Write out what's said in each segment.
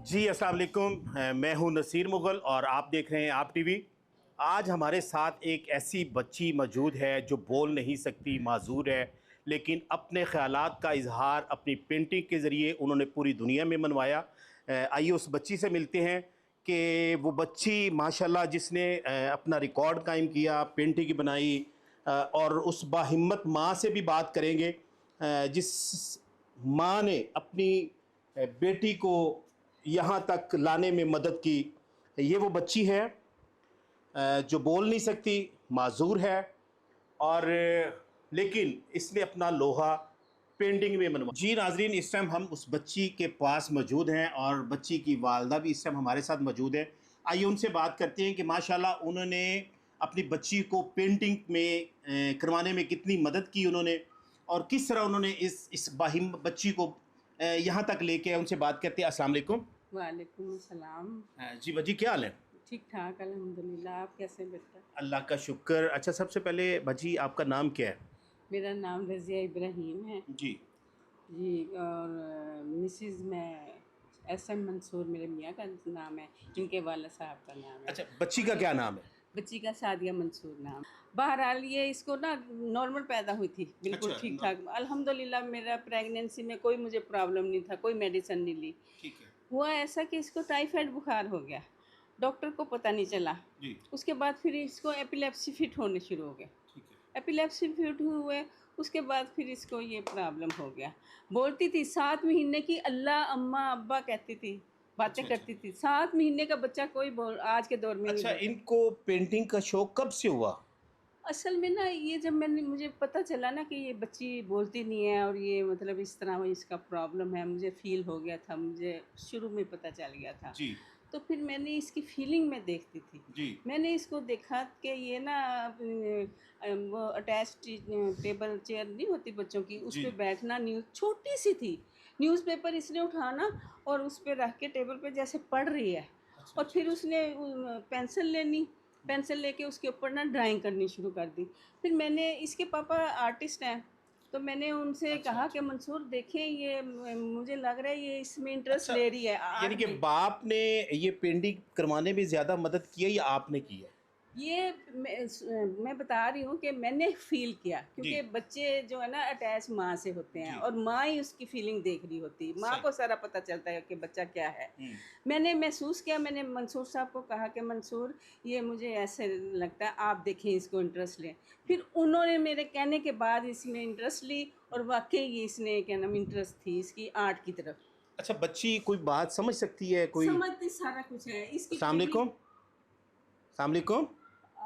جی السلام علیکم، میں ہوں نصیر مغل اور آپ دیکھ رہے ہیں آپ ٹی وی۔ آج ہمارے ساتھ ایک ایسی بچی موجود ہے جو بول نہیں سکتی، معذور ہے، لیکن اپنے خیالات کا اظہار اپنی پینٹنگ کے ذریعے انہوں نے پوری دنیا میں منوایا۔ آئیے اس بچی سے ملتے ہیں کہ وہ بچی ماشاءاللہ جس نے اپنا ریکارڈ قائم کیا، پینٹنگ بنائی، اور اس باہمت ماں سے بھی بات کریں گے جس ماں نے اپنی بیٹی کو یہاں تک لانے میں مدد کی۔ یہ وہ بچی ہے جو بول نہیں سکتی، معذور ہے، اور لیکن اس نے اپنا لوہا پینٹنگ میں منوا۔ جی ناظرین، اس ٹائم ہم اس بچی کے پاس موجود ہیں اور بچی کی والدہ بھی اس ٹائم ہمارے ساتھ موجود ہے۔ آئیے ان سے بات کرتے ہیں کہ ماشاءاللہ انہوں نے اپنی بچی کو پینٹنگ میں کروانے میں کتنی مدد کی انہوں نے، اور کس طرح انہوں نے اس باہم بچی کو یہاں تک لے کے۔ ان سے بات کرتے ہیں۔ السلام علیکم۔ وعلیکم السلام۔ جی بجی، کیا حال ہے؟ ٹھیک ٹھاک الحمدللہ، آپ کیسے بیٹا؟ اللہ کا شکر۔ اچھا، سب سے پہلے بجی آپ کا نام کیا ہے؟ میرا نام رضیہ ابراہیم ہے جی جی، اور مسز میں ایس ایم منصور میرے میاں کا نام ہے، ان کے والد صاحب کا نام ہے۔ اچھا، بچی کا کیا نام ہے؟ بچی کا سعدیہ منصور نام۔ بہرحال یہ اس کو نا نارمل پیدا ہوئی تھی، بالکل اچھا، ٹھیک ٹھاک الحمدللہ۔ میرا پریگنینسی میں کوئی مجھے پرابلم نہیں تھا، کوئی میڈیسن نہیں لی۔ ٹھیک ہے ہوا ایسا کہ اس کو ٹائیفائڈ بخار ہو گیا، ڈاکٹر کو پتہ نہیں چلا۔ جی، اس کے بعد پھر اس کو ایپیلیپسی فٹ ہونے شروع ہو گئے۔ ٹھیک ہے ایپیلیپسی فٹ ہوئے، اس کے بعد پھر اس کو یہ پرابلم ہو گیا۔ بولتی تھی 7 مہینے کی، اللہ اماں ابا کہتی تھی، باتیں اچھا کرتی تھی۔ 7 مہینے کا بچہ کوئی آج کے دور میں نہیں اچھا، بولتا۔ ان کو پینٹنگ کا شوق کب سے ہوا؟ اصل میں نا یہ جب مجھے پتہ چلا نا کہ یہ بچی بولتی نہیں ہے اور یہ مطلب اس طرح اس کا پرابلم ہے، مجھے فیل ہو گیا تھا، مجھے شروع میں پتہ چل گیا تھا۔ جی تو پھر میں نے اس کی فیلنگ میں دیکھتی تھی، جی میں نے اس کو دیکھا کہ یہ نا وہ اٹیچ ٹیبل چیئر نہیں ہوتی بچوں کی، اس جی پہ بیٹھنا، نیوز چھوٹی سی تھی، نیوز پیپر اس نے اٹھانا اور اس پہ رکھ کے ٹیبل پہ جیسے پڑھ رہی ہے، اچھا اور اچھا پھر اس نے پینسل لینی، پینسل لے کے اس کے اوپر نا ڈرائنگ کرنی شروع کر دی۔ پھر میں نے، اس کے پاپا آرٹسٹ ہیں، تو میں نے ان سے اچھا کہا کہ اچھا منصور دیکھیں یہ مجھے لگ رہا ہے یہ اس میں انٹرسٹ اچھا، لے رہی ہے یعنی آرٹ کہ میں۔ باپ نے یہ پینٹنگ کروانے میں زیادہ مدد کی ہے یا آپ نے کی ہے؟ یہ میں بتا رہی ہوں کہ میں نے فیل کیا، جی کیونکہ بچے جو ہے نا اٹیچ ماں سے ہوتے ہیں جی، اور ماں ہی اس کی فیلنگ دیکھ رہی ہوتی ہے، ماں صحیح۔ کو سارا پتہ چلتا ہے کہ بچہ کیا ہے۔ میں نے محسوس کیا، میں نے منصور صاحب کو کہا کہ منصور یہ مجھے ایسے لگتا ہے، آپ دیکھیں اس کو انٹرسٹ لیں۔ پھر انہوں نے میرے کہنے کے بعد اس میں انٹرسٹ لی، اور واقعی یہ اس نے کیا نام انٹرسٹ تھی اس کی آرٹ کی طرف۔ اچھا، بچی کوئی بات سمجھ سکتی ہے کوئی؟ سمجھتی سارا کچھ ہے اس کی السلام فیلنگ۔ علیکم، السلام علیکم۔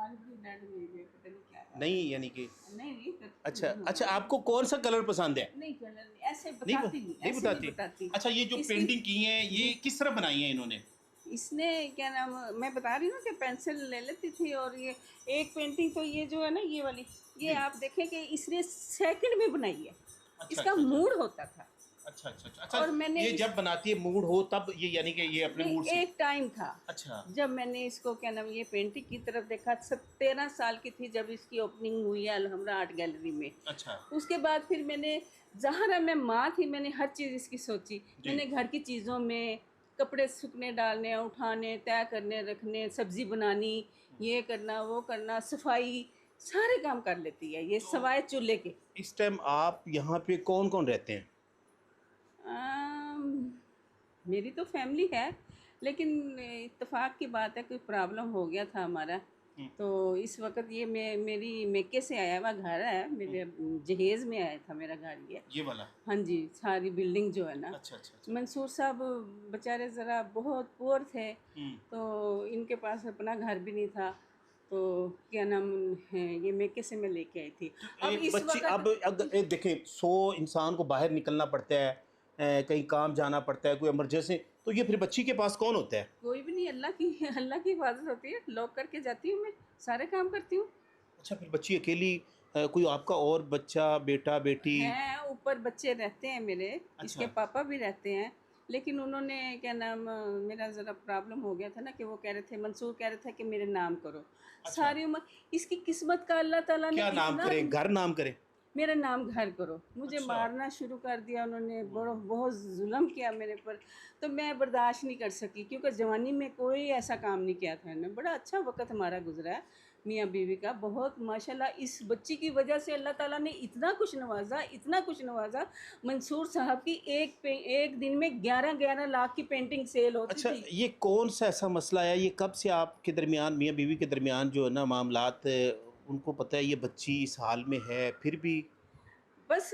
آج بھی ڈیڈ میں پتہ نہیں کیا ہے۔ نہیں یعنی کہ نہیں اچھا اچھا، آپ کو کون سا کلر پسند ہے؟ نہیں کلر نہیں، ایسے نہیں بتاتی نہیں، نہیں ایسے نہیں بتاتی؟ بتاتی۔ اچھا، یہ جو اس کی پینٹنگ کی ہیں یہ کس طرح بنائی ہیں انہوں نے؟ اس نے کیا نام، میں بتا رہی ہوں کہ پینسل لے لیتی تھی، اور یہ ایک پینٹنگ تو یہ جو ہے نا یہ والی، یہ جی، آپ دیکھیں کہ اس نے سیکنڈ میں بنائی ہے، اچھا اس کا اچھا اچھا موڈ ہوتا تھا۔ اچھا اچھا اچھا اور اچھا، میں نے یہ جب بناتی ہے موڈ ہو تب، یہ یعنی کہ یہ اپنے موڈ سے؟ ایک ٹائم تھا اچھا جب میں نے اس کو کیا نام یہ پینٹنگ کی طرف دیکھا، 13 سال کی تھی جب اس کی اوپننگ ہوئی ہے الحمرا آرٹ گیلری میں۔ اچھا اس کے بعد پھر میں نے، ظاہر ہے میں ماں تھی، میں نے ہر چیز اس کی سوچی، میں جی نے گھر کی چیزوں میں کپڑے سکھنے ڈالنے، اٹھانے، طے کرنے، رکھنے، سبزی بنانی، یہ کرنا وہ کرنا، صفائی، سارے کام کر لیتی ہے یہ سوائے چولہے کے۔ اس ٹائم آپ یہاں پہ کون کون رہتے ہیں؟ میری تو فیملی ہے، لیکن اتفاق کی بات ہے، کوئی پرابلم ہو گیا تھا ہمارا، تو اس وقت یہ میری میکے سے آیا ہوا گھر ہے، میرے جہیز میں آیا تھا میرا گھر یہ والا؟ ہاں جی، ساری بلڈنگ جو ہے نا۔ اچھا اچھا اچھا، منصور صاحب بیچارے ذرا بہت پور تھے، تو ان کے پاس اپنا گھر بھی نہیں تھا، تو کیا نام ہے یہ میکے سے میں لے کے آئی تھی۔ اب ایک اس بچی، وقت اب دیکھیں 100 انسان کو باہر نکلنا پڑتا ہے، کہیں کام جانا پڑتا ہے، کوئی ایمرجنسی، تو یہ پھر بچی کے پاس کون ہوتا ہے؟ کوئی بھی نہیں، اللہ کی حفاظت ہوتی ہے، لاک کر کے جاتی ہوں میں، سارے کام کرتی ہوں۔ اچھا، پھر بچی اکیلی، کوئی آپ کا اور بچہ، بیٹا بیٹی؟ ہیں اوپر بچے رہتے ہیں میرے، اس اچھا کے پاپا بھی رہتے ہیں، لیکن انہوں نے کیا نام، میرا ذرا پرابلم ہو گیا تھا نا کہ وہ کہہ رہے تھے، منصور کہہ رہے تھے کہ میرے نام کرو اچھا، ساری عمر۔ اس کی قسمت کا اللہ تعالیٰ نے کیا نام اتنا، کرے؟ گھر نام کرے؟ میرا نام گھر کرو. مجھے اچھا. مارنا شروع کر دیا انہوں نے، بہت ظلم کیا میرے پر. تو میں برداشت نہیں کر سکی کیونکہ جوانی میں کوئی ایسا کام نہیں کیا تھا. بڑا اچھا وقت ہمارا گزرا ہے میاں بیوی کا. بہت ماشاءاللہ اس بچی کی وجہ سے اللہ تعالیٰ نے اتنا کچھ نوازا، اتنا کچھ نوازا. منصور صاحب کی ایک دن میں 11 لاکھ کی پینٹنگ سیل ہوتی اچھا، تھی. یہ کون سا ایسا مسئلہ ہے، یہ کب سے آپ کے درمیان میاں بیوی کے درمیان جو ہے نا معاملات، ان کو پتہ ہے یہ بچی اس حال میں ہے پھر بھی؟ بس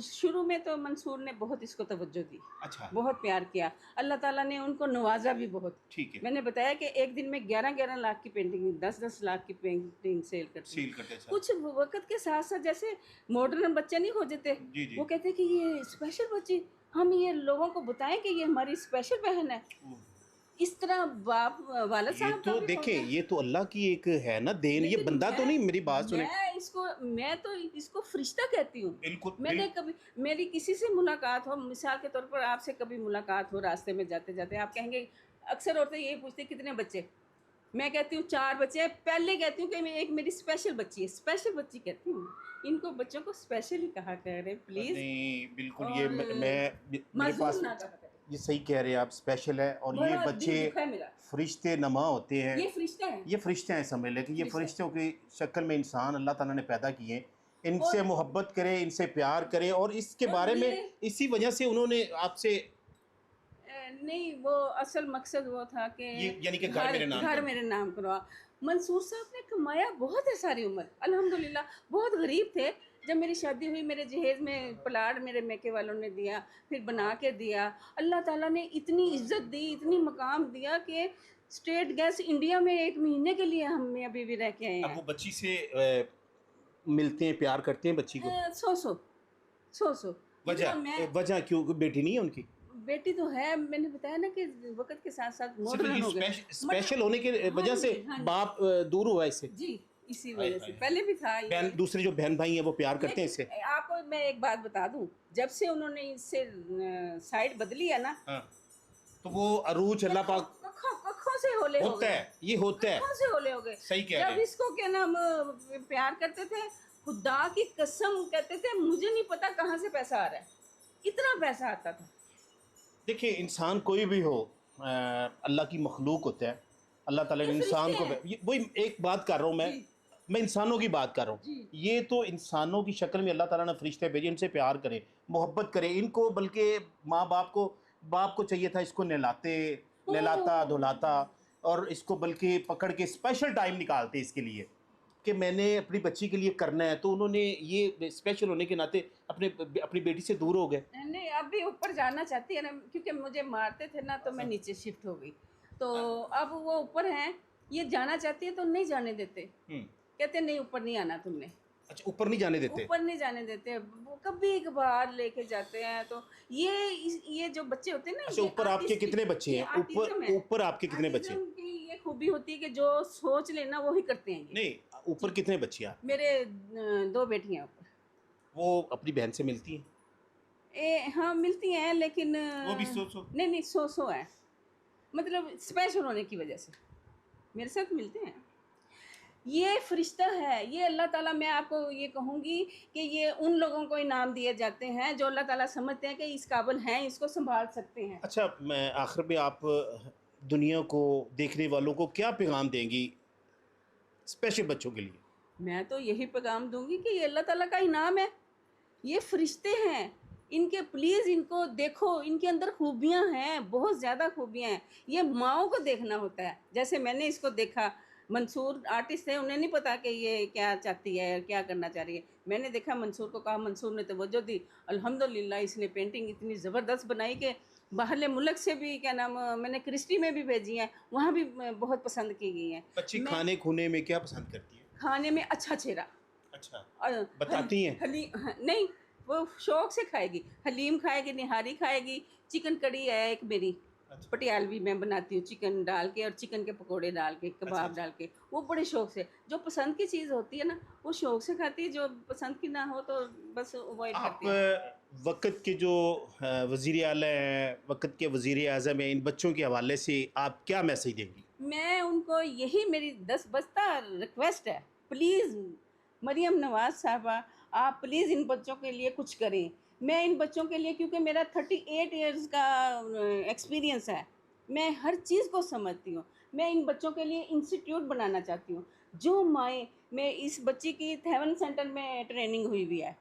شروع میں تو منصور نے بہت اس کو توجہ دی، اچھا بہت پیار کیا. اللہ تعالیٰ نے ان کو نوازا بھی بہت. ٹھیک ہے. میں نے بتایا کہ ایک دن میں 11 لاکھ کی پینٹنگ، 10 لاکھ کی پینٹنگ سیل کرتی. سیل کرتے. اچھا کچھ وقت کے ساتھ ساتھ جیسے ماڈرن بچے نہیں ہو جاتے، جی جی. وہ کہتے کہ یہ اسپیشل بچی، ہم یہ لوگوں کو بتائیں کہ یہ ہماری اسپیشل بہن ہے. اس طرح باپ والد یہ صاحب کا تو بھی دیکھیں، ہوتا ہے. یہ تو اللہ کی ایک ہے نا دین، یہ لیکن بندہ تو نہیں. میری بات سنیں. میں تو اس کو فرشتہ کہتی ہوں. بالکل. میں نے کبھی، میری کسی سے ملاقات ہو، مثال کے طور پر آپ سے کبھی ملاقات ہو راستے میں جاتے جاتے، آپ کہیں گے، اکثر عورتیں یہی پوچھتے کتنے بچے، میں کہتی ہوں 4 بچے ہیں. پہلے کہتی ہوں کہ ایک میری اسپیشل بچی ہے، اسپیشل بچی کہتی ہوں. ان کو بچوں کو اسپیشل ہی کہا کریں پلیز. نہیں بالکل، یہ اور میں میرے معذور پاس نہ کہا کریں. یہ صحیح کہہ رہے ہیں آپ، اسپیشل ہے. اور یہ بڑا بچے دل دکھا ہے میرا. فرشتے نما ہوتے ہیں. یہ فرشتہ ہے. یہ فرشتے ہیں، سمجھ لیں کہ یہ فرشتہ. فرشتوں کی شکل میں انسان اللہ تعالیٰ نے پیدا کیے ہیں. ان اور سے محبت کریں، ان سے پیار کریں. اور اس کے اور بارے میں یہ اسی وجہ سے انہوں نے آپ سے نہیں، وہ اصل مقصد وہ تھا کہ یعنی کہ گھر میرے نام گھر کرو. میرے نام کروا. منصور صاحب نے کمایا بہت ہے ساری عمر، الحمدللہ. بہت غریب تھے. جب میری شادی ہوئی میرے جہیز میں پلاٹ میرے میکے والوں نے دیا، پھر بنا کے دیا. اللہ تعالیٰ نے اتنی عزت دی، اتنی مقام دیا کہ اسٹیٹ گیس انڈیا میں 1 مہینے کے لیے ہم میاں بیوی رہ کے آئے اب ہیں. وہ بچی سے ملتے ہیں، پیار کرتے ہیں بچی کو. 100 وجہ کیوں؟ بیٹی نہیں ہے ان کی؟ بیٹی تو ہے. میں نے بتایا نا کہ وقت کے ساتھ ساتھ صرف ماڈرن ہو گئے. اسپیشل ہونے کی وجہ سے ہاں جی. باپ دور ہوا اس سے. جی اسی وجہ سے. پہلے بھی تھا یہ. بہن، دوسرے جو بہن بھائی ہیں وہ پیار کرتے ہیں اس سے. آپ کو میں ایک بات بتا دوں، جب سے انہوں نے اس سے سائڈ بدلی ہے نا، تو وہ عروج اللہ پاک ککھوں سے ہولے ہو ہوتا گئے. ہے. یہ ہوتا ہے. ککھوں سے ہولے ہو گئے. صحیح کہہ جب رہے ہیں. اس کو کیا نام پیار کرتے تھے، خدا کی قسم کہتے تھے مجھے نہیں پتا کہاں سے پیسہ آ رہا ہے، اتنا پیسہ آتا تھا. دیکھیں، انسان کوئی بھی ہو، اللہ کی مخلوق ہوتا ہے. اللہ تعالیٰ نے یہ انسان کو فرشتے ہیں. وہی ایک بات کر رہا ہوں میں. جی. میں انسانوں کی بات کر رہا ہوں. جی. یہ تو انسانوں کی شکل میں اللہ تعالیٰ نے فرشتے بھیجے. ان سے پیار کریں، محبت کریں ان کو. بلکہ ماں باپ کو چاہیے تھا اس کو نہلاتا دھلاتا، اور اس کو بلکہ پکڑ کے اسپیشل ٹائم نکالتے اس کے لیے کہ میں نے اپنی بچی کے لیے کرنا ہے. تو انہوں نے یہ اسپیشل ہونے کے ناطے اپنی بیٹی سے دور ہو گئے. نہیں، اب بھی اوپر جانا چاہتی ہے نا، کیونکہ مجھے مارتے تھے نا تو میں نیچے شفٹ ہو گئی. تو اب وہ اوپر ہیں، یہ جانا چاہتی ہے تو نہیں جانے دیتے. کہتے نہیں اوپر نہیں آنا تم نے. اچھا، اوپر نہیں جانے دیتے. اوپر نہیں جانے دیتے. وہ کبھی کبھار لے کے جاتے ہیں. تو یہ جو بچے ہوتے ہیں نا، اچھا، اوپر آپ کے کتنے بچے ہیں؟ اوپر آپ کے کتنے بچے ہیں؟ آٹزم کی یہ خوبی ہوتی ہے کہ جو سوچ لینا وہی کرتے ہیں. نہیں، اوپر کتنے بچے ہیں؟ میرے 2 بیٹیاں اوپر. وہ اپنی بہن سے ملتی ہیں؟ ہاں ملتی ہیں، لیکن وہ بھی 100 نہیں 100 ہے. مطلب اسپیشل ہونے کی وجہ سے میرے ساتھ ملتے ہیں. یہ فرشتہ ہے. یہ اللہ تعالیٰ، میں آپ کو یہ کہوں گی کہ یہ ان لوگوں کو انعام دیے جاتے ہیں جو اللہ تعالیٰ سمجھتے ہیں کہ اس قابل ہیں، اس کو سنبھال سکتے ہیں. اچھا، میں آخر میں آپ دنیا کو دیکھنے والوں کو کیا پیغام دیں گی اسپیشل بچوں کے لیے؟ میں تو یہی پیغام دوں گی کہ یہ اللہ تعالیٰ کا انعام ہے. یہ فرشتے ہیں، ان کے پلیز ان کو دیکھو. ان کے اندر خوبیاں ہیں، بہت زیادہ خوبیاں ہیں. یہ ماؤں کو دیکھنا ہوتا ہے. جیسے میں نے اس کو دیکھا، منصور آرٹسٹ ہے، انہیں نہیں پتا کہ یہ کیا چاہتی ہے، کیا کرنا چاہ رہی ہے. میں نے دیکھا، منصور کو کہا، منصور نے توجہ دی. الحمدللہ اس نے پینٹنگ اتنی زبردست بنائی کہ باہر ملک سے بھی کیا نام، میں نے کرسٹی میں بھی بھیجی ہیں، وہاں بھی بہت پسند کی گئی ہیں. بچی کھانے کھونے میں کیا پسند کرتی ہے؟ کھانے میں اچھا چہرہ. اچھا، بتاتی ہیں؟ نہیں، وہ شوق سے کھائے گی. حلیم کھائے گی، نہاری کھائے گی. چکن کڑی ہے ایک میری پٹیالوی، میں بناتی ہوں، چکن ڈال کے اور چکن کے پکوڑے ڈال کے، کباب ڈال کے. وہ بڑے شوق سے، جو پسند کی چیز ہوتی ہے نا وہ شوق سے کھاتی ہے. جو پسند کی نہ ہو تو بس اوائڈ کرتی ہے. آپ وقت کے جو وزیر اعلیٰ ہیں، وقت کے وزیر اعظم ہیں، ان بچوں کے حوالے سے آپ کیا میسیج دیں گی؟ میں ان کو یہی میری 10 بستہ ریکویسٹ ہے، پلیز مریم نواز صاحبہ، آپ پلیز ان بچوں کے لیے کچھ کریں. میں ان بچوں کے لیے، کیونکہ میرا 38 ایئرز کا ایکسپیرینس ہے، میں ہر چیز کو سمجھتی ہوں. میں ان بچوں کے لیے انسٹیٹیوٹ بنانا چاہتی ہوں. جو مائیں، میں اس بچی کی تھیون سینٹر میں ٹریننگ ہوئی بھی ہے.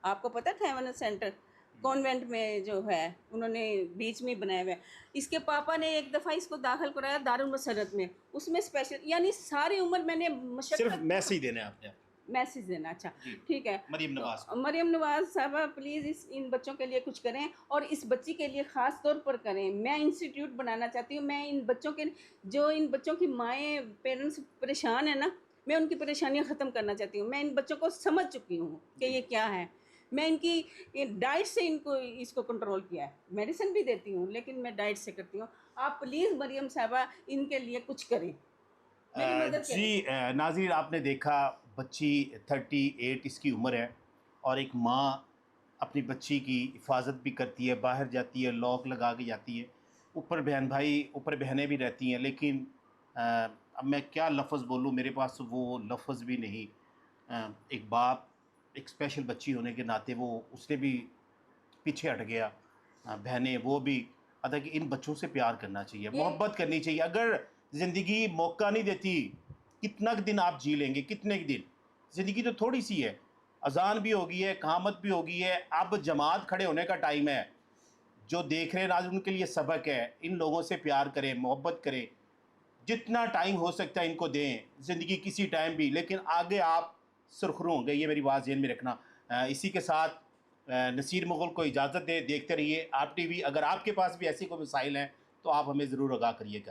آپ کو پتہ ہے تھیون سینٹر کانوینٹ میں جو ہے انہوں نے بیچ میں بنایا ہوا ہے. اس کے پاپا نے ایک دفعہ اس کو داخل کرایا دارالمسرت میں، اس میں اسپیشل، یعنی ساری عمر میں نے صرف مشقت. میسیج دینا ہے آپ نے. میسیج دینا. اچھا جی. ٹھیک ہے. مریم نواز تو مریم نواز صاحبہ پلیز ان بچوں کے لیے کچھ کریں، اور اس بچی کے لیے خاص طور پر کریں. میں انسٹیٹیوٹ بنانا چاہتی ہوں. میں ان بچوں کے، جو ان بچوں کی مائیں پیرنٹس پریشان ہیں نا، میں ان کی پریشانیاں ختم کرنا چاہتی ہوں. میں ان بچوں کو سمجھ چکی ہوں کہ یہ کیا ہے. میں ان کی ڈائٹ سے اس کو کنٹرول کیا ہے. میڈیسن بھی دیتی ہوں لیکن میں ڈائٹ سے کرتی ہوں. آپ پلیز مریم صاحبہ ان کے لیے کچھ کریں، میری مدد کریں. جی ناظرین، آپ نے دیکھا بچی 38 اس کی عمر ہے، اور ایک ماں اپنی بچی کی حفاظت بھی کرتی ہے، باہر جاتی ہے، لاک لگا کے جاتی ہے. اوپر بہن بھائی، اوپر بہنیں بھی رہتی ہیں، لیکن اب میں کیا لفظ بولوں، میرے پاس وہ لفظ بھی نہیں. ایک باپ، ایک اسپیشل بچی ہونے کے ناطے وہ اس نے بھی پیچھے ہٹ گیا. بہنیں وہ بھی ادا کہ ان بچوں سے پیار کرنا چاہیے، محبت کرنی چاہیے. اگر زندگی موقع نہیں دیتی، کتنا دن آپ جی لیں گے، کتنے دن؟ زندگی تو تھوڑی سی ہے. اذان بھی ہوگی ہے، قیامت بھی ہوگی ہے. اب جماعت کھڑے ہونے کا ٹائم ہے. جو دیکھ رہے ہیں ناظرین، ان کے لیے سبق ہے. ان لوگوں سے پیار کریں، محبت کریں، جتنا ٹائم ہو سکتا ہے ان کو دیں. زندگی کسی ٹائم بھی، لیکن آگے آپ سرخرو ہوں گے، یہ میری بات ذہن میں رکھنا. اسی کے ساتھ نصیر مغل کو اجازت دے. دیکھتے رہیے آپ ٹی وی. اگر آپ کے پاس بھی ایسی کوئی مسائل ہیں تو آپ ہمیں ضرور آگاہ کریے گا.